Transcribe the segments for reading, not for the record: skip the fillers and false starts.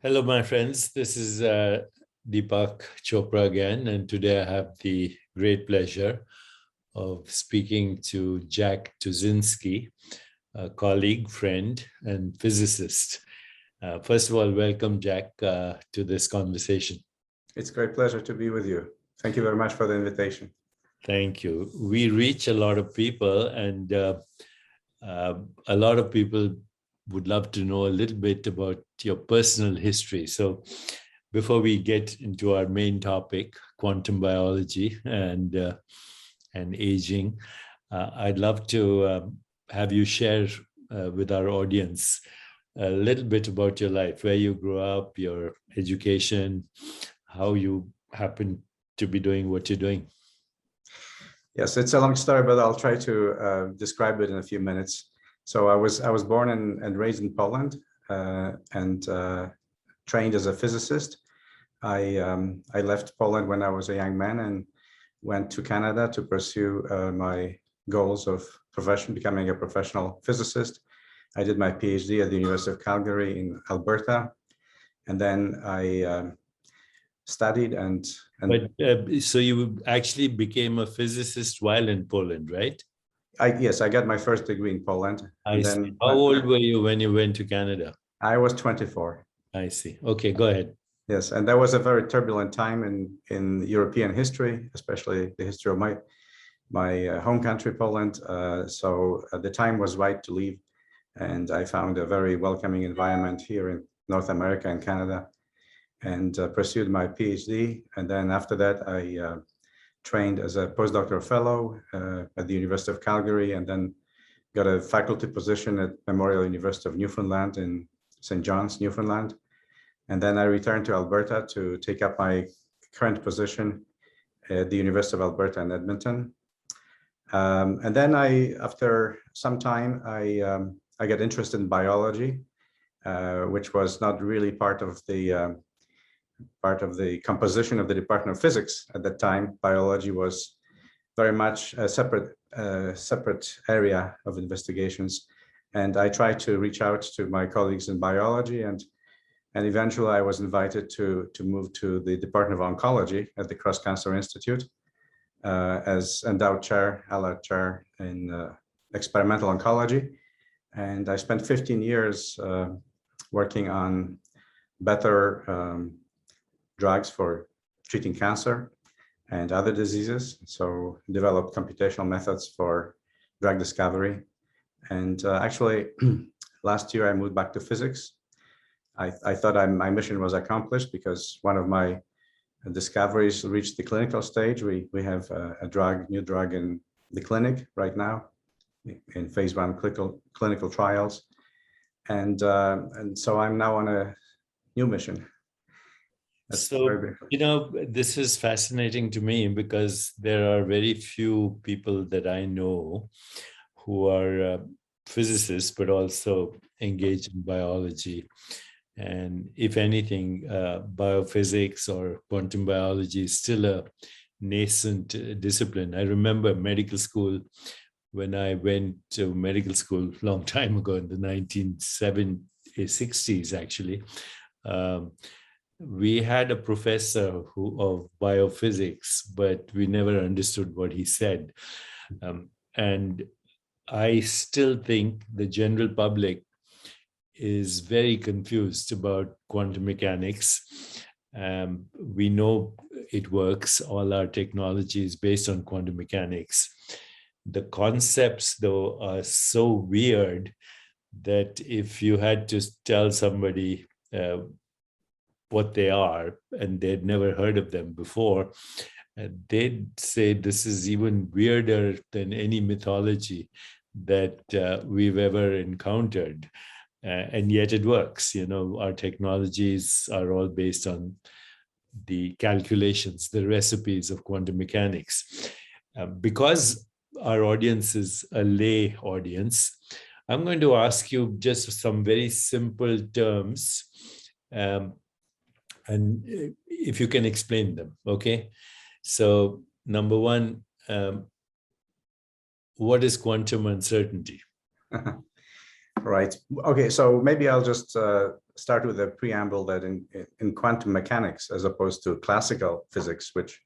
Hello, my friends. This is Deepak Chopra again, and today I have the great pleasure of speaking to Jack Tuszyński, a colleague, friend, and physicist. First of all, welcome, Jack, to this conversation. It's a great pleasure to be with you. Thank you very much for the invitation. Thank you. We reach a lot of people, and a lot of people would love to know a little bit about your personal history. So before we get into our main topic, quantum biology and aging, I'd love to have you share with our audience a little bit about your life, where you grew up, your education, how you happen to be doing what you're doing. Yes, it's a long story, but I'll try to describe it in a few minutes. So I was born and raised in Poland and trained as a physicist. I left Poland when I was a young man and went to Canada to pursue my goals of becoming a professional physicist. I did my Ph.D. at the University of Calgary in Alberta, and then I studied and. So you actually became a physicist while in Poland, right? Yes, I got my first degree in Poland. I see. How old were you when you went to Canada? I was 24. I see. Okay, go ahead. Yes, and that was a very turbulent time in European history, especially the history of my home country, Poland. So the time was right to leave, and I found a very welcoming environment here in North America and Canada, and pursued my PhD. And then after that, I trained as a postdoctoral fellow at the University of Calgary, and then got a faculty position at Memorial University of Newfoundland in St. John's, Newfoundland. And then I returned to Alberta to take up my current position at the University of Alberta in Edmonton. And then after some time, I got interested in biology, which was not really part of the composition of the Department of Physics at that time. Biology was very much a separate area of investigations. And I tried to reach out to my colleagues in biology, and eventually I was invited to move to the Department of Oncology at the Cross Cancer Institute as endowed chair, Allard Chair in Experimental Oncology. And I spent 15 years working on better drugs for treating cancer and other diseases. So developed computational methods for drug discovery. And actually, last year I moved back to physics. I thought my mission was accomplished because one of my discoveries reached the clinical stage. We have a new drug in the clinic right now in phase 1 clinical trials. And so I'm now on a new mission. So, this is fascinating to me because there are very few people that I know who are physicists, but also engaged in biology. And if anything, biophysics or quantum biology is still a nascent discipline. I remember medical school, when I went to medical school a long time ago in the 1960s, actually. We had a professor of biophysics, but we never understood what he said. And I still think the general public is very confused about quantum mechanics. We know it works. All our technology is based on quantum mechanics. The concepts, though, are so weird that if you had to tell somebody what they are, and they'd never heard of them before, they'd say this is even weirder than any mythology that we've ever encountered. And yet it works. Our technologies are all based on the calculations, the recipes of quantum mechanics. Because our audience is a lay audience, I'm going to ask you just some very simple terms, and if you can explain them, okay? So number one, what is quantum uncertainty? Right. Okay, so maybe I'll just start with a preamble that in quantum mechanics, as opposed to classical physics, which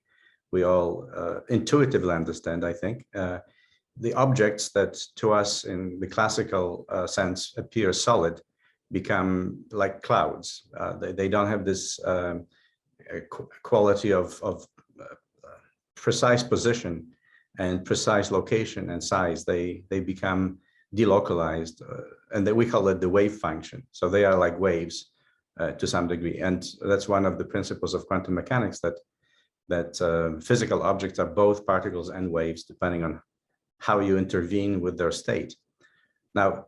we all intuitively understand, I think, the objects that to us in the classical sense appear solid become like clouds. They don't have this quality of precise position and precise location and size. They become delocalized, and we call it the wave function. So they are like waves to some degree, and that's one of the principles of quantum mechanics, that physical objects are both particles and waves, depending on how you intervene with their state. Now,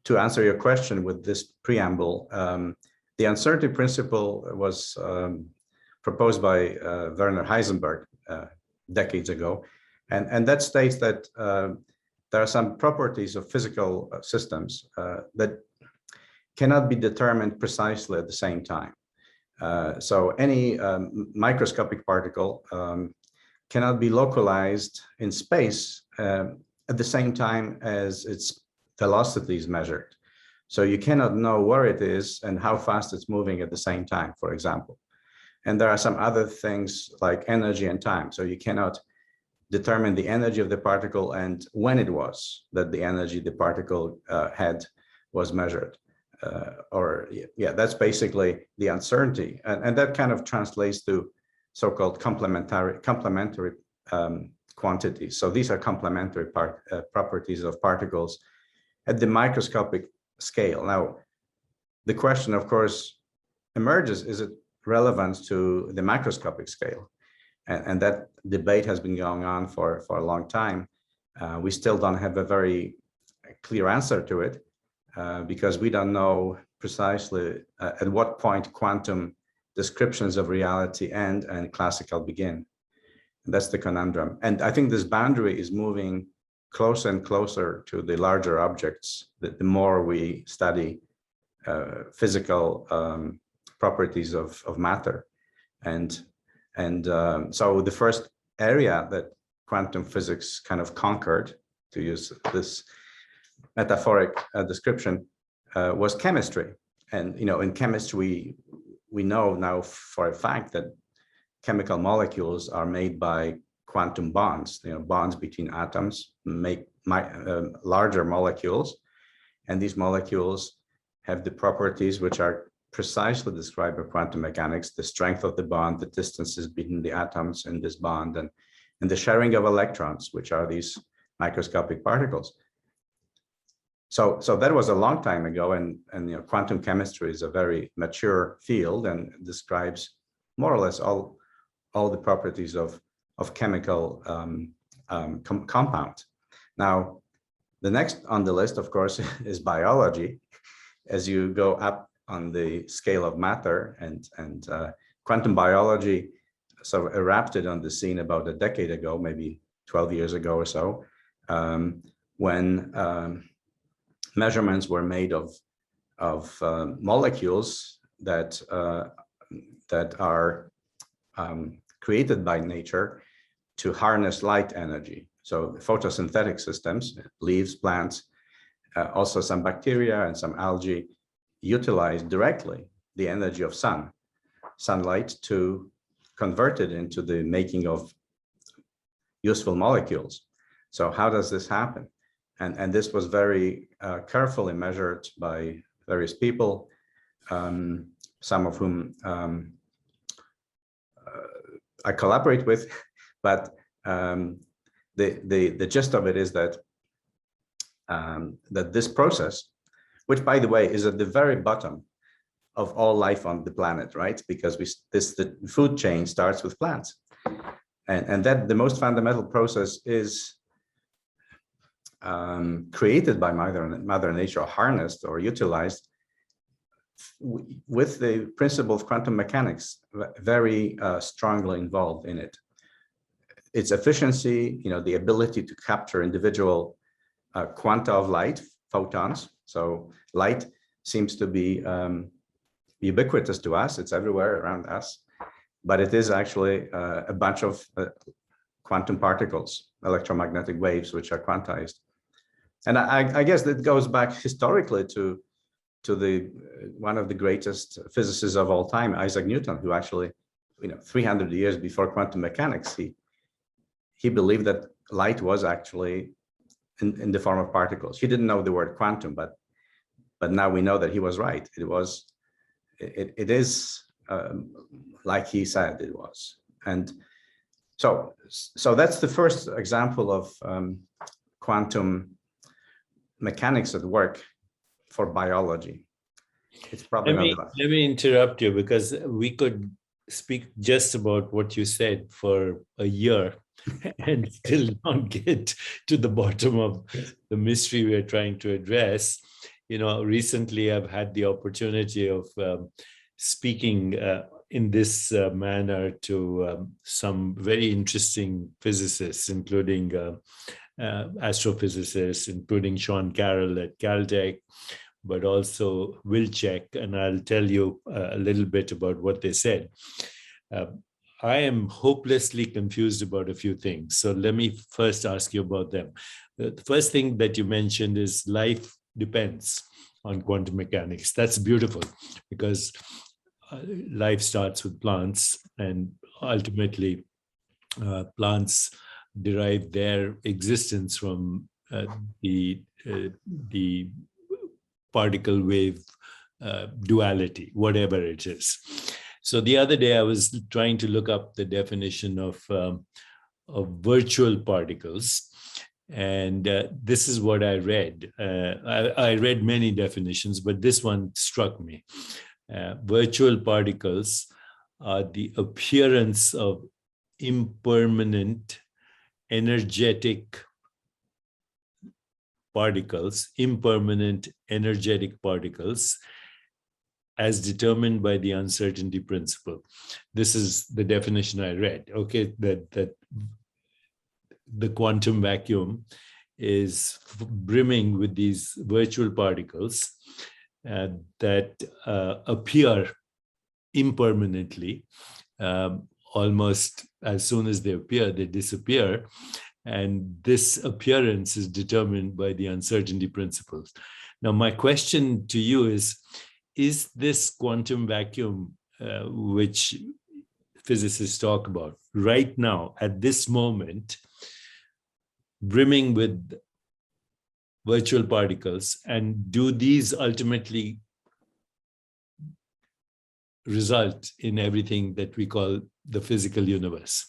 to answer your question with this preamble, the uncertainty principle was proposed by Werner Heisenberg decades ago, and that states that there are some properties of physical systems that cannot be determined precisely at the same time. So any microscopic particle cannot be localized in space at the same time as its velocity is measured. So you cannot know where it is and how fast it's moving at the same time, for example. And there are some other things like energy and time. So you cannot determine the energy of the particle and when it was that the energy the particle had was measured. That's basically the uncertainty. And that kind of translates to so-called complementary quantities. So these are complementary properties of particles at the microscopic scale. Now, the question, of course, emerges, is it relevant to the macroscopic scale? And that debate has been going on for a long time. We still don't have a very clear answer to it because we don't know precisely at what point quantum descriptions of reality end and classical begin. And that's the conundrum. And I think this boundary is moving closer and closer to the larger objects, the more we study physical properties of matter. So the first area that quantum physics kind of conquered, to use this metaphoric description, was chemistry. And in chemistry, we know now for a fact that chemical molecules are made by quantum bonds. Bonds between atoms make larger molecules, and these molecules have the properties which are precisely described by quantum mechanics: the strength of the bond, the distances between the atoms in this bond, and the sharing of electrons, which are these microscopic particles. So that was a long time ago, and quantum chemistry is a very mature field and describes more or less all the properties of chemical compounds. Now, the next on the list, of course, is biology. As you go up on the scale of matter, and quantum biology sort of erupted on the scene about a decade ago, maybe 12 years ago or so, when measurements were made of molecules that are created by nature to harness light energy. So photosynthetic systems, leaves, plants, also some bacteria and some algae utilize directly the energy of sunlight to convert it into the making of useful molecules. So how does this happen? And this was very carefully measured by various people, some of whom I collaborate with, but the gist of it is that that this process, which by the way is at the very bottom of all life on the planet, right? Because the food chain starts with plants, and that the most fundamental process is created by Mother Nature, or harnessed or utilized with the principle of quantum mechanics very strongly involved in it. Its efficiency, the ability to capture individual quanta of light, photons. So light seems to be ubiquitous to us. It's everywhere around us, but it is actually a bunch of quantum particles, electromagnetic waves, which are quantized. And I guess that goes back historically to to the one of the greatest physicists of all time, Isaac Newton, who actually, 300 years before quantum mechanics, he believed that light was actually in the form of particles. He didn't know the word quantum, but now we know that he was right. It is like he said it was. And so that's the first example of quantum mechanics at work for biology. It's probably let me interrupt you, because we could speak just about what you said for a year and still not get to the bottom of the mystery we're trying to address. Recently I've had the opportunity of speaking in this manner to some very interesting physicists, including astrophysicists, including Sean Carroll at Caltech, but also Wilczek, and I'll tell you a little bit about what they said. I am hopelessly confused about a few things. So let me first ask you about them. The first thing that you mentioned is life depends on quantum mechanics. That's beautiful, because life starts with plants, and ultimately plants derive their existence from the particle wave duality, whatever it is. So the other day I was trying to look up the definition of virtual particles, and this is what I read. I read many definitions, but this one struck me. Virtual particles are the appearance of impermanent energetic particles, as determined by the uncertainty principle. This is the definition I read. Okay, that the quantum vacuum is brimming with these virtual particles that appear impermanently. Almost as soon as they appear, they disappear. And this appearance is determined by the uncertainty principles. Now, my question to you is this quantum vacuum, which physicists talk about right now, at this moment, brimming with virtual particles, and do these ultimately result in everything that we call the physical universe?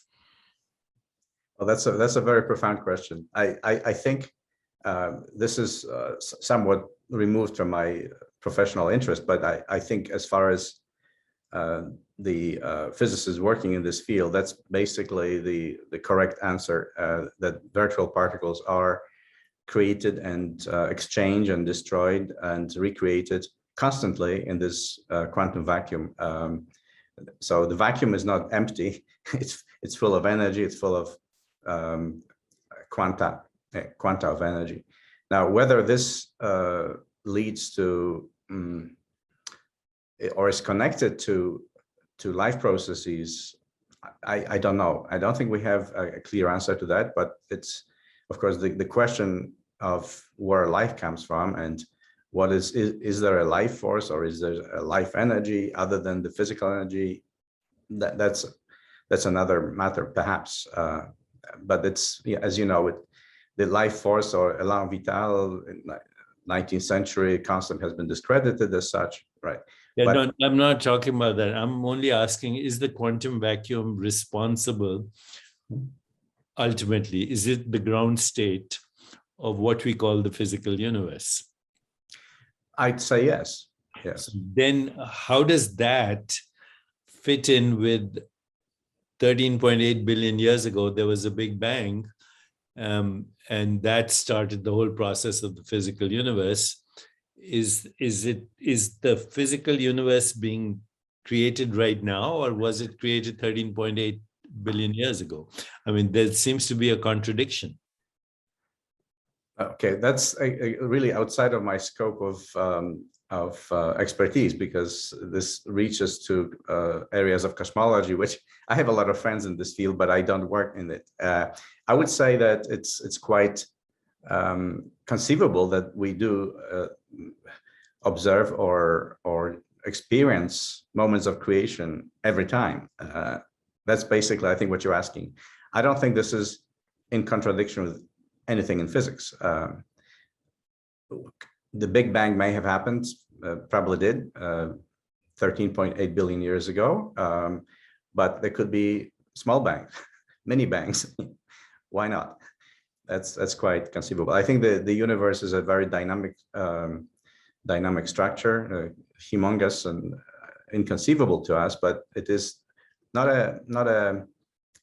Well, that's a very profound question. I think this is somewhat removed from my professional interest, but I think as far as the physicists working in this field, that's basically the correct answer, that virtual particles are created and exchanged and destroyed and recreated constantly in this quantum vacuum. So the vacuum is not empty. It's full of energy. It's full of quanta of energy. Now, whether this leads to or is connected to life processes, I don't know. I don't think we have a clear answer to that, but it's, of course, the question of where life comes from and what is there a life force, or is there a life energy other than the physical energy? That's another matter, perhaps. But it's, as you know, the life force, or élan vital, in 19th century concept has been discredited as such, right? Yeah, no, I'm not talking about that. I'm only asking, is the quantum vacuum responsible ultimately? Is it the ground state of what we call the physical universe? I'd say yes. Yes. So then how does that fit in with 13.8 billion years ago? There was a big bang, and that started the whole process of the physical universe. Is the physical universe being created right now, or was it created 13.8 billion years ago? I mean, there seems to be a contradiction. Okay, that's really outside of my scope of expertise, because this reaches to areas of cosmology, which I have a lot of friends in this field, but I don't work in it. I would say that it's quite conceivable that we do observe or experience moments of creation every time. That's basically, I think, what you're asking. I don't think this is in contradiction with anything in physics. The Big Bang may have happened, probably did, 13.8 billion years ago, but there could be small bangs, mini bangs. Why not? That's quite conceivable. I think the universe is a very dynamic structure, humongous and inconceivable to us, but it is not a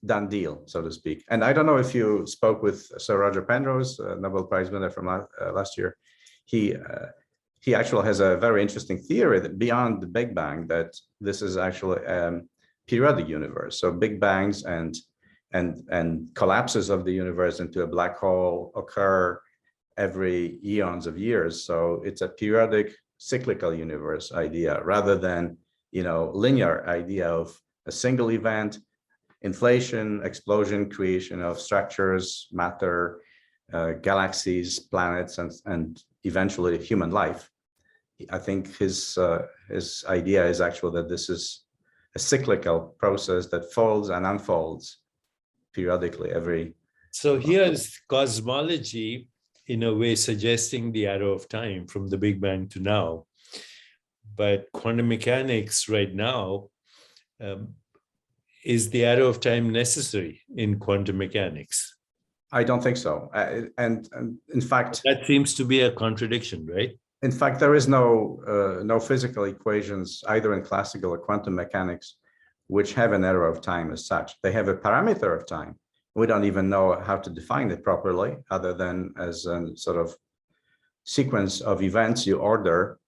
done deal, so to speak. And I don't know if you spoke with Sir Roger Penrose, Nobel Prize winner from last year. He actually has a very interesting theory that beyond the Big Bang, that this is actually a periodic universe. So Big Bangs and collapses of the universe into a black hole occur every eons of years. So it's a periodic cyclical universe idea rather than, linear idea of a single event, inflation, explosion, creation of structures, matter, galaxies, planets, and eventually human life. I think his idea is actually that this is a cyclical process that folds and unfolds periodically every. So here's cosmology, in a way, suggesting the arrow of time from the Big Bang to now. But quantum mechanics right now, is the arrow of time necessary in quantum mechanics? I don't think so. And in fact, that seems to be a contradiction, right? In fact, there is no physical equations either in classical or quantum mechanics which have an arrow of time as such. They have a parameter of time. We don't even know how to define it properly, other than as a sort of sequence of events you order,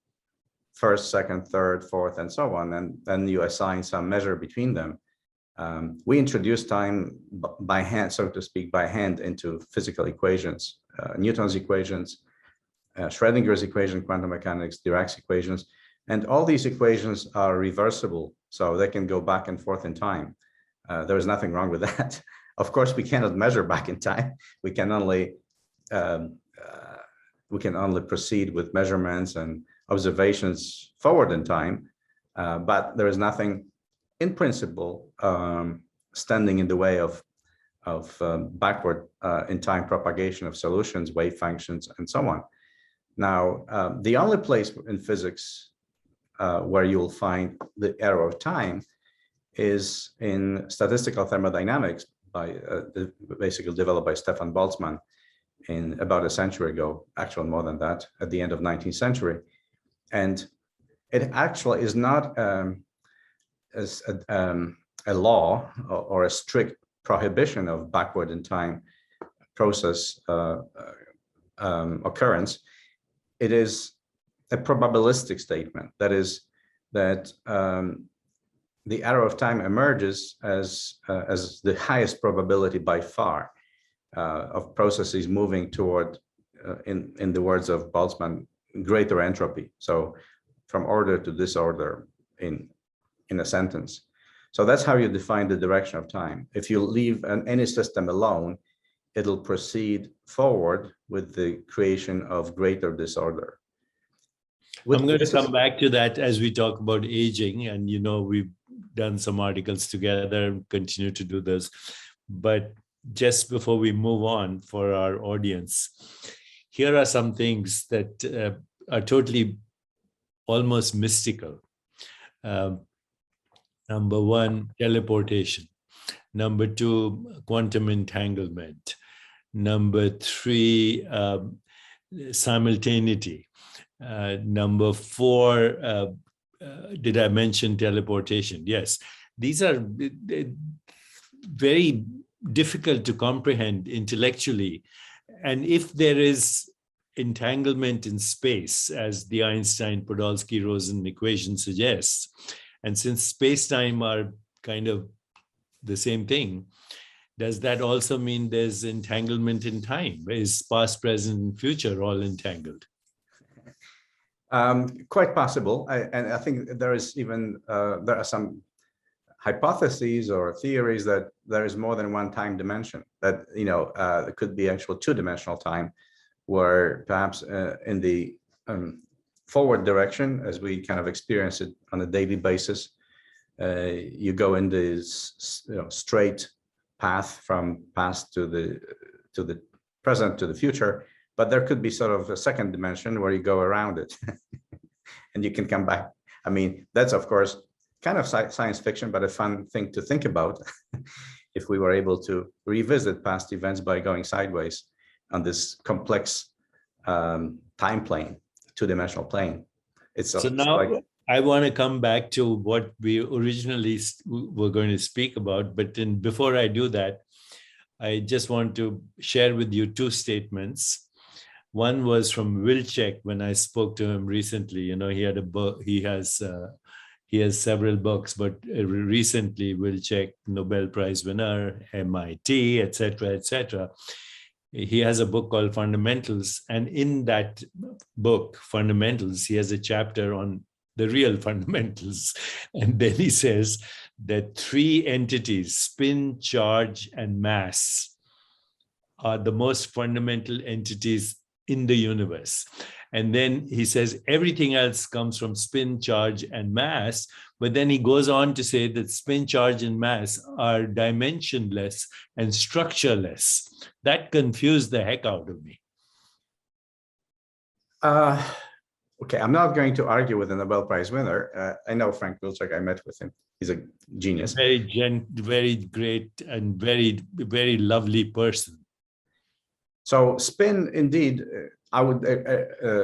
first, second, third, fourth, and so on, and then you assign some measure between them. We introduce time by hand, so to speak, by hand into physical equations, Newton's equations, Schrödinger's equation, quantum mechanics, Dirac's equations, and all these equations are reversible, so they can go back and forth in time. There is nothing wrong with that. Of course, we cannot measure back in time. We can only proceed with measurements and observations forward in time, but there is nothing in principle standing in the way of backward in time propagation of solutions, wave functions, and so on. Now, the only place in physics where you will find the arrow of time is in statistical thermodynamics, basically developed by Stefan Boltzmann in about a century ago, actually more than that, at the end of 19th century. And it actually is not a law or a strict prohibition of backward in time process occurrence. It is a probabilistic statement. That is, that the arrow of time emerges as the highest probability by far of processes moving toward, in the words of Boltzmann, greater entropy. So from order to disorder in a sentence. So that's how you define the direction of time. If you leave any system alone, it'll proceed forward with the creation of greater disorder. I'm going to come back to that as we talk about aging, and we've done some articles together and continue to do this. But just before we move on, for our audience, here are some things that are totally almost mystical. Number one, teleportation. Number two, quantum entanglement. Number three, simultaneity. Number four, did I mention teleportation? Yes. These are very difficult to comprehend intellectually. And if there is entanglement in space, as the Einstein-Podolsky-Rosen equation suggests, and since space-time are kind of the same thing, does that also mean there's entanglement in time? Is past, present, and future all entangled? Quite possible. And I think there is even, there are some hypotheses or theories that there is more than one time dimension, that, it could be actual two-dimensional time, where perhaps in the forward direction, as we kind of experience it on a daily basis. You go in this straight path from past to the present to the future, but there could be sort of a second dimension where you go around it and you can come back. I mean, that's of course kind of science fiction, but a fun thing to think about if we were able to revisit past events by going sideways on this complex time plane, two-dimensional plane. So now I want to come back to what we originally were going to speak about, but before I do that, I just want to share with you two statements. One was from Wilczek when I spoke to him recently. You know, he had a book. He has several books, but recently Wilczek, Nobel Prize winner, MIT, etc. He has a book called Fundamentals, and in that book, Fundamentals, he has a chapter on the real fundamentals, and then he says that three entities, spin, charge, and mass, are the most fundamental entities in the universe. And then he says everything else comes from spin, charge, and mass. But then he goes on to say that spin, charge, and mass are dimensionless and structureless. That confused the heck out of me. Okay, I'm not going to argue with a Nobel Prize winner. I know Frank Wilczek. I met with him. He's a genius. Very great and very lovely person. So spin, indeed, I would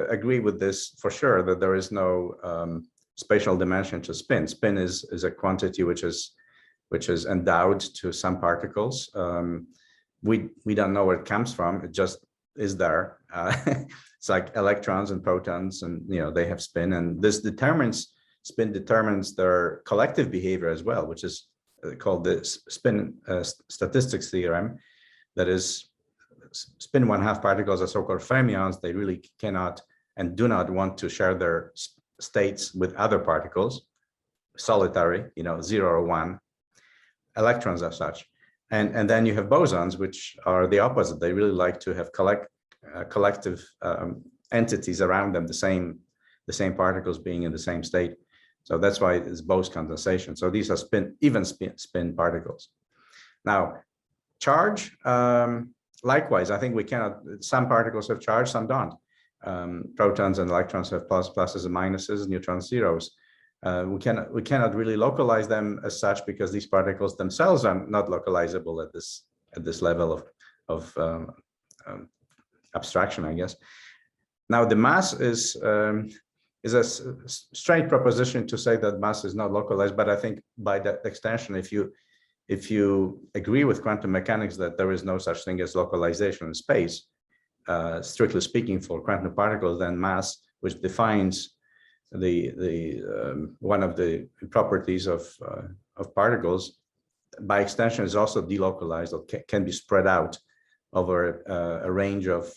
agree with this for sure, that there is no spatial dimension to spin. Spin is a quantity which is endowed to some particles. We don't know where it comes from. It just is there. It's like electrons and protons, and they have spin, and this spin determines their collective behavior as well, which is called the spin statistics theorem. That is, spin 1/2 particles are so-called fermions. They really cannot and do not want to share their states with other particles, solitary, 0 or 1. Electrons are such. And then you have bosons, which are the opposite. They really like to have collective entities around them, the same particles being in the same state. So that's why it's Bose condensation. So these are even spin particles. Now, charge, likewise, I think we cannot, some particles have charge, some don't. Protons and electrons have pluses and minuses, neutrons, zeros. We cannot really localize them as such, because these particles themselves are not localizable at this level of abstraction, I guess. Now, the mass is a strange proposition to say that mass is not localized, but I think by that extension, if you agree with quantum mechanics that there is no such thing as localization in space, strictly speaking, for quantum particles, then mass, which defines one of the properties of particles, by extension is also delocalized, or can be spread out over a range of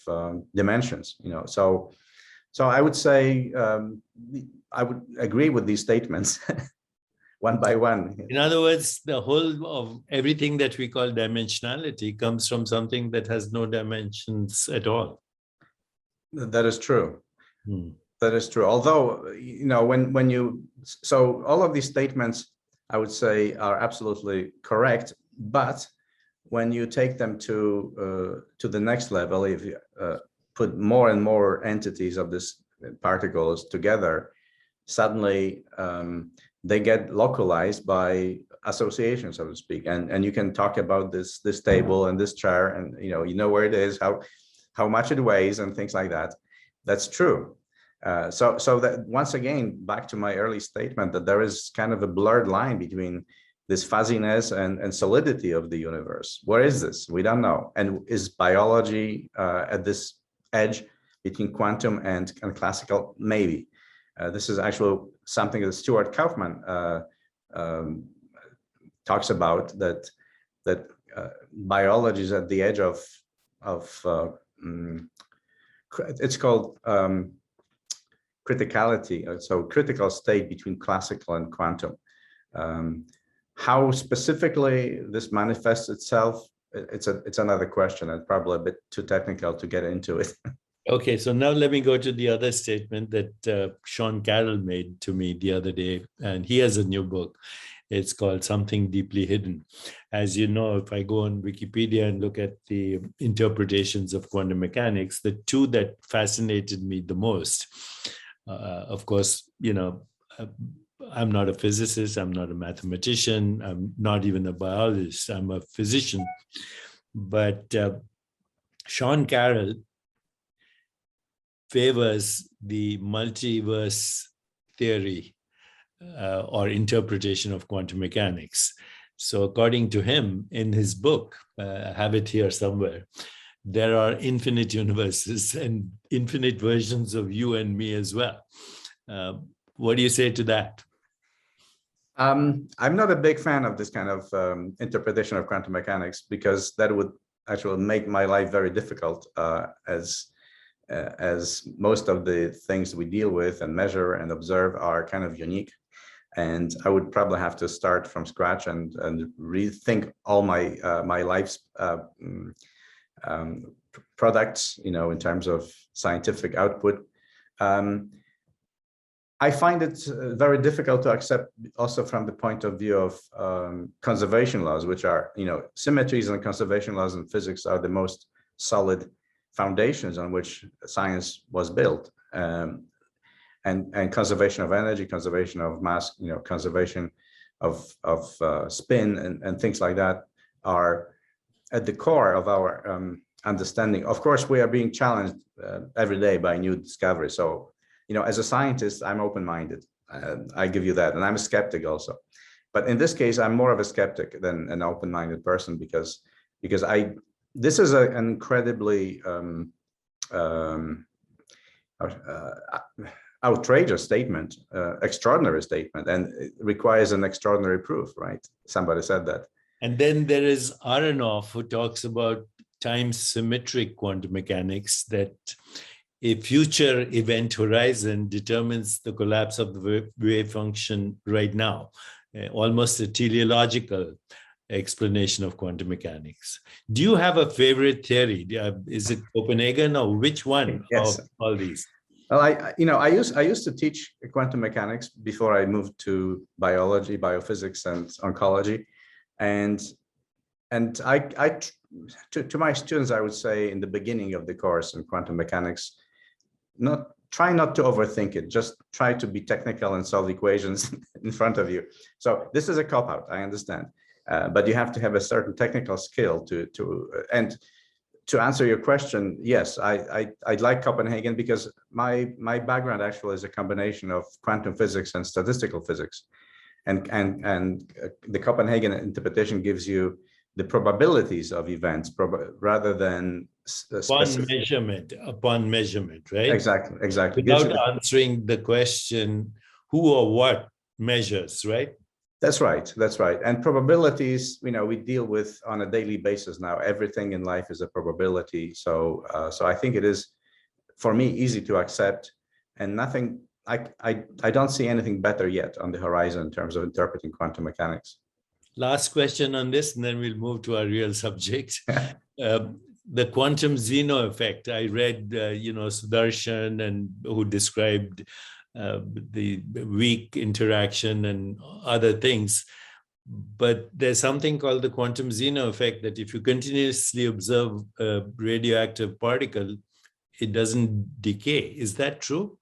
dimensions. So I would say I would agree with these statements one by one. In other words, the whole of everything that we call dimensionality comes from something that has no dimensions at all. That is true. That is true. Although, so all of these statements, I would say, are absolutely correct. But when you take them to the next level, if you put more and more entities of these particles together, suddenly they get localized by association, so to speak. And you can talk about this table and this chair, and you know where it is, how much it weighs, and things like that. That's true. So that, once again, back to my early statement, that there is kind of a blurred line between this fuzziness and solidity of the universe. Where is this? We don't know. And is biology at this edge between quantum and classical? Maybe. This is actually something that Stuart Kaufman talks about, that biology is at the edge of it's called criticality, so critical state between classical and quantum. How specifically this manifests itself, it's another question, and probably a bit too technical to get into it. Okay, so now let me go to the other statement that Sean Carroll made to me the other day, and he has a new book. It's called Something Deeply Hidden. As you know, if I go on Wikipedia and look at the interpretations of quantum mechanics, the two that fascinated me the most, of course, I'm not a physicist, I'm not a mathematician, I'm not even a biologist, I'm a physician. But Sean Carroll favors the multiverse theory or interpretation of quantum mechanics. So according to him, in his book, I have it here somewhere, there are infinite universes and infinite versions of you and me as well. What do you say to that? I'm not a big fan of this kind of interpretation of quantum mechanics, because that would actually make my life very difficult, as most of the things we deal with and measure and observe are kind of unique. And I would probably have to start from scratch and rethink all my my life's products, in terms of scientific output. I find it very difficult to accept also from the point of view of conservation laws, which are, symmetries and conservation laws in physics are the most solid foundations on which science was built. And conservation of energy, conservation of mass, conservation of spin and things like that are at the core of our understanding. Of course, we are being challenged every day by new discovery. So, as a scientist, I'm open-minded. I give you that, and I'm a skeptic also. But in this case, I'm more of a skeptic than an open-minded person, because this is an incredibly outrageous statement, extraordinary statement, and it requires an extraordinary proof, right? Somebody said that. And then there is Aronoff, who talks about time-symmetric quantum mechanics, that a future event horizon determines the collapse of the wave function right now, almost a teleological explanation of quantum mechanics. Do you have a favorite theory? Is it Copenhagen, or which one Yes. of all these? Well, I used to teach quantum mechanics before I moved to biology, biophysics, and oncology, and to my students, I would say in the beginning of the course in quantum mechanics, try not to overthink it. Just try to be technical and solve equations in front of you. So this is a cop-out, I understand, but you have to have a certain technical skill and to answer your question. Yes, I like Copenhagen because my background actually is a combination of quantum physics and statistical physics, and the Copenhagen interpretation gives you the probabilities of events rather than upon measurement, right? Exactly. Without answering the question, who or what measures, right? That's right. And probabilities, we deal with on a daily basis now. Everything in life is a probability. So I think it is, for me, easy to accept, and nothing. I don't see anything better yet on the horizon in terms of interpreting quantum mechanics. Last question on this, and then we'll move to our real subject. The quantum Zeno effect. I read, Sudarshan, and who described the weak interaction and other things. But there's something called the quantum Zeno effect, that if you continuously observe a radioactive particle, it doesn't decay. Is that true?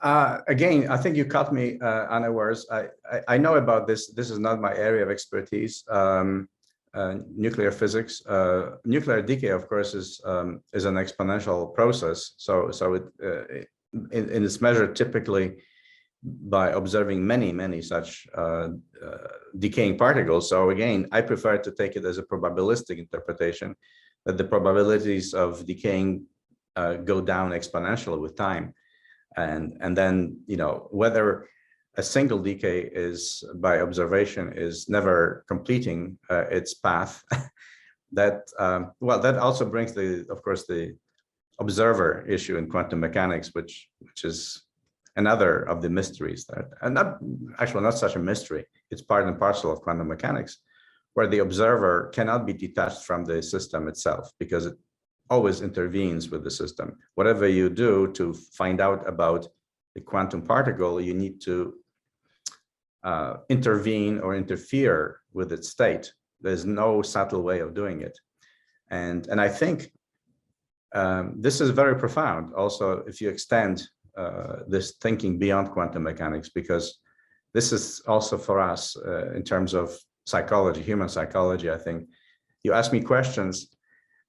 Again, I think you caught me unawares. I know about this. This is not my area of expertise. Nuclear physics, nuclear decay, of course, is an exponential process. So it is measured typically by observing many such decaying particles. So again, I prefer to take it as a probabilistic interpretation, that the probabilities of decaying go down exponentially with time. And then, whether a single decay is by observation is never completing its path, that also brings of course the observer issue in quantum mechanics, which is another of the mysteries that, and not such a mystery. It's part and parcel of quantum mechanics, where the observer cannot be detached from the system itself, because always intervenes with the system. Whatever you do to find out about the quantum particle, you need to intervene or interfere with its state. There's no subtle way of doing it. And I think this is very profound. Also, if you extend this thinking beyond quantum mechanics, because this is also for us in terms of psychology, human psychology, I think. You ask me questions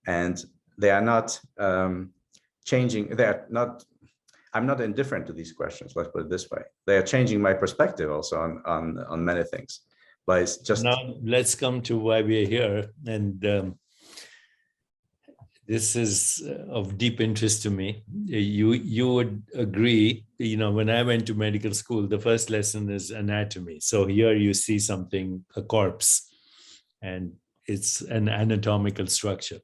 and they are not changing, I'm not indifferent to these questions, let's put it this way. They are changing my perspective also on many things. But it's just... Now let's come to why we're here. And this is of deep interest to me. You would agree, when I went to medical school, the first lesson is anatomy. So here you see something, a corpse, and it's an anatomical structure.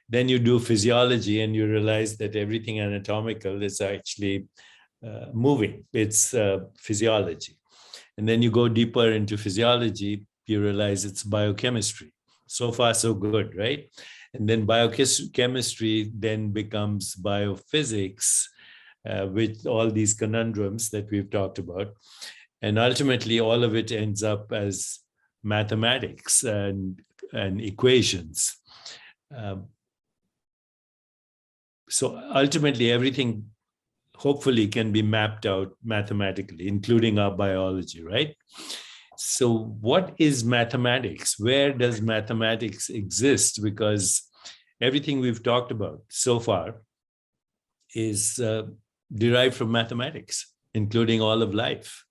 Then you do physiology and you realize that everything anatomical is actually moving. It's physiology. And then you go deeper into physiology, you realize it's biochemistry. So far, so good, right? And then biochemistry then becomes biophysics with all these conundrums that we've talked about. And ultimately, all of it ends up as mathematics and equations. So ultimately, everything hopefully can be mapped out mathematically, including our biology, right? So what is mathematics? Where does mathematics exist? Because everything we've talked about so far is derived from mathematics, including all of life.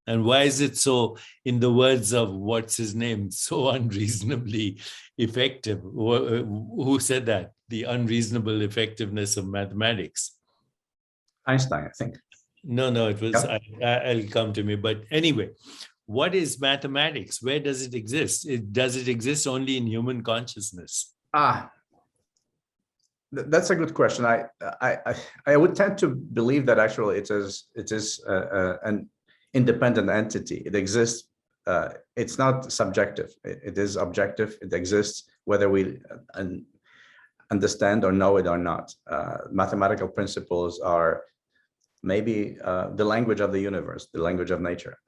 And why is it so, in the words of what's his name, so unreasonably effective? Who said that? The unreasonable effectiveness of mathematics. Einstein, I think. No, it was, yeah. I'll come to me. But anyway, what is mathematics? Where does it exist? Does it exist only in human consciousness? That's a good question. I would tend to believe that actually it is an independent entity. It exists. It's not subjective. It is objective. It exists whether we understand or know it or not. Mathematical principles are maybe the language of the universe, the language of nature.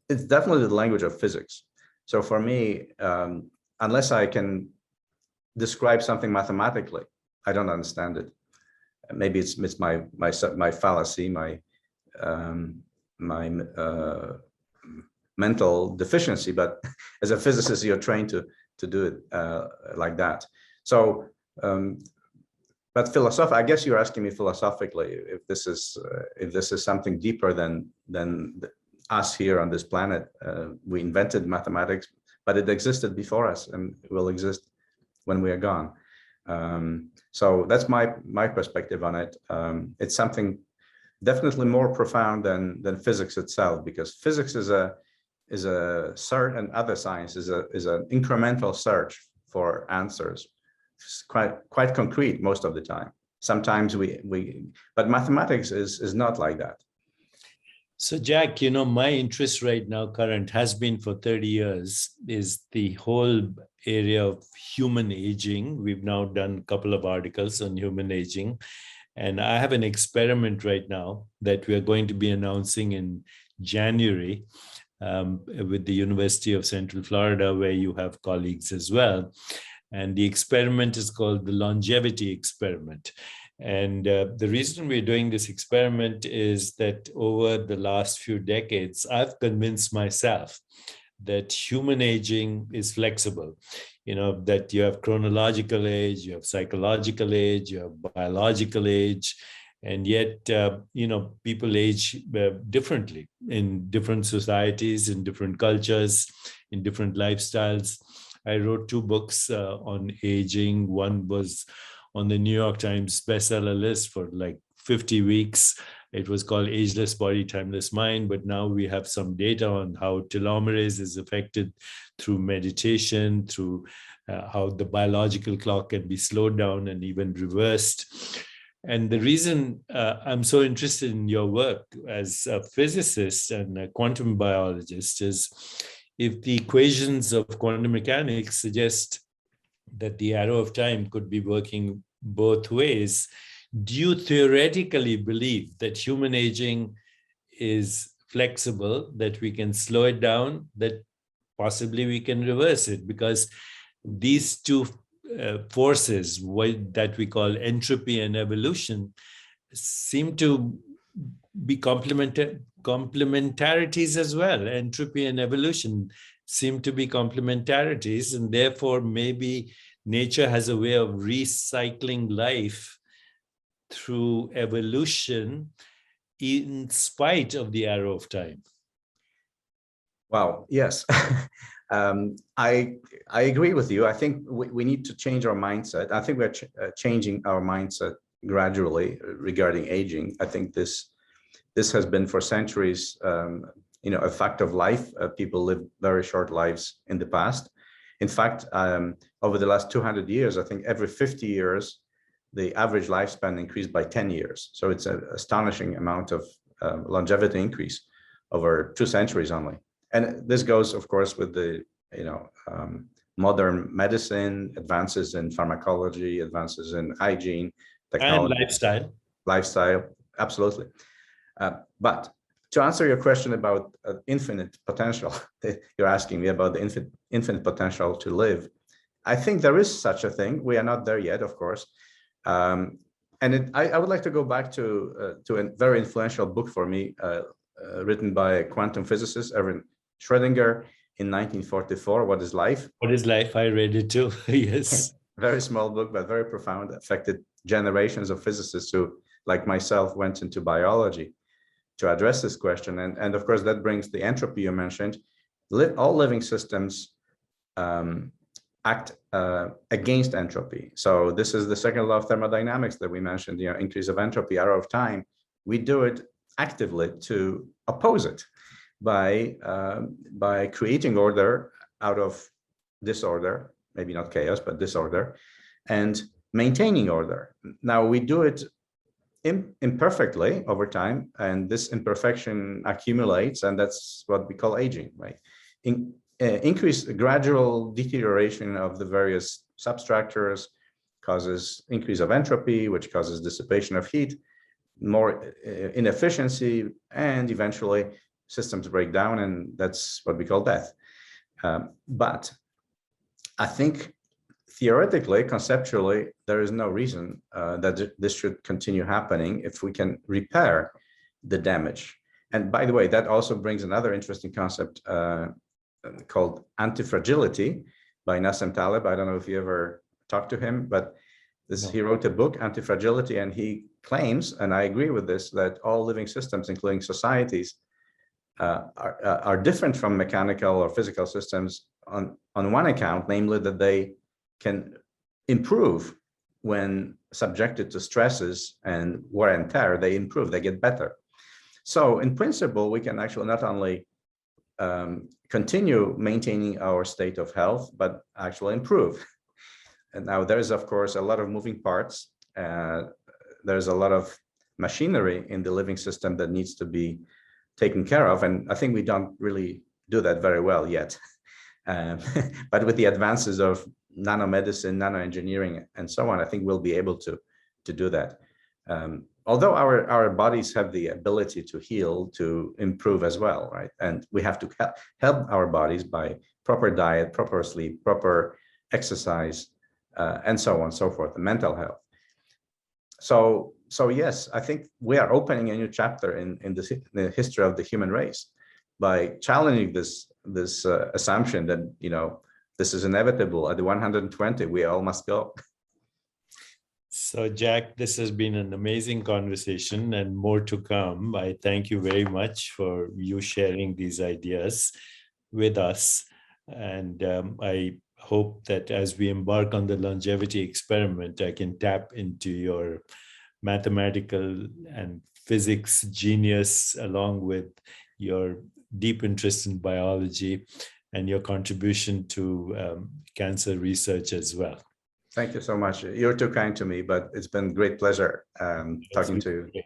It's definitely the language of physics. So for me, unless I can describe something mathematically, I don't understand it. Maybe it's my fallacy, my mental deficiency. But as a physicist, you're trained to do it like that. So. But I guess you're asking me philosophically if this is something deeper than us here on this planet. We invented mathematics, but it existed before us and will exist when we are gone. So that's my perspective on it. It's something definitely more profound than physics itself, because physics is a search, and other science is an incremental search for answers. It's quite concrete most of the time. Sometimes but mathematics is not like that. So Jack, my interest right now, current, has been for 30 years, is the whole area of human aging. We've now done a couple of articles on human aging. And I have an experiment right now that we are going to be announcing in January with the University of Central Florida, where you have colleagues as well. And the experiment is called the longevity experiment. And the reason we're doing this experiment is that over the last few decades, I've convinced myself that human aging is flexible. That you have chronological age, you have psychological age, you have biological age, and yet, people age differently in different societies, in different cultures, in different lifestyles. I wrote 2 books on aging. One was on the New York Times bestseller list for like 50 weeks. It was called Ageless Body, Timeless Mind. But now we have some data on how telomerase is affected through meditation, through how the biological clock can be slowed down and even reversed. And the reason I'm so interested in your work as a physicist and a quantum biologist is, if the equations of quantum mechanics suggest that the arrow of time could be working both ways, do you theoretically believe that human aging is flexible, that we can slow it down, that possibly we can reverse it? Because these two forces that we call entropy and evolution seem to be complementarities as well. Entropy and evolution seem to be complementarities, and therefore maybe nature has a way of recycling life through evolution in spite of the arrow of time. Wow, yes. I agree with you. I think we need to change our mindset. I think we're changing our mindset gradually regarding aging. I think this has been for centuries, a fact of life. People live very short lives in the past. In fact, over the last 200 years, I think every 50 years, the average lifespan increased by 10 years. So it's an astonishing amount of longevity increase over 2 centuries only. And this goes, of course, with the modern medicine, advances in pharmacology, advances in hygiene, technology, and lifestyle, absolutely. But to answer your question about infinite potential, you're asking me about the infinite potential to live. I think there is such a thing. We are not there yet, of course. I would like to go back to a very influential book for me, written by a quantum physicist, Erwin Schrödinger, in 1944, What is Life? What is Life? I read it too, yes. Very small book, but very profound, affected generations of physicists who, like myself, went into biology to address this question. And of course, that brings the entropy you mentioned. All living systems act against entropy. So this is the second law of thermodynamics that we mentioned, increase of entropy, arrow of time. We do it actively to oppose it by creating order out of disorder, maybe not chaos, but disorder, and maintaining order. Now we do it imperfectly over time, and this imperfection accumulates, and that's what we call aging, right? Gradual deterioration of the various substructures causes increase of entropy, which causes dissipation of heat, more inefficiency, and eventually systems break down, and that's what we call death. But I think theoretically, conceptually, there is no reason that this should continue happening if we can repair the damage. And by the way, that also brings another interesting concept called antifragility by Nassim Taleb. I don't know if you ever talked to him, but he wrote a book, Antifragility, and he claims, and I agree with this, that all living systems, including societies, are different from mechanical or physical systems on one account, namely that they can improve when subjected to stresses and wear and tear. They improve, they get better. So in principle, we can actually not only continue maintaining our state of health, but actually improve. And now there's, of course, a lot of moving parts. There's a lot of machinery in the living system that needs to be taken care of. And I think we don't really do that very well yet. But with the advances of nanomedicine, nanoengineering, and so on, I think we'll be able to do that. Although our bodies have the ability to heal, to improve as well, right? And we have to help our bodies by proper diet, proper sleep, proper exercise, and so on and so forth, and mental health. So yes, I think we are opening a new chapter in the history of the human race by challenging this assumption that, this is inevitable. At the 120, we all must go. So, Jack, this has been an amazing conversation and more to come. I thank you very much for you sharing these ideas with us. And I hope that as we embark on the longevity experiment, I can tap into your mathematical and physics genius, along with your deep interest in biology and your contribution to cancer research as well. Thank you so much. You're too kind to me, but it's been a great pleasure talking to you.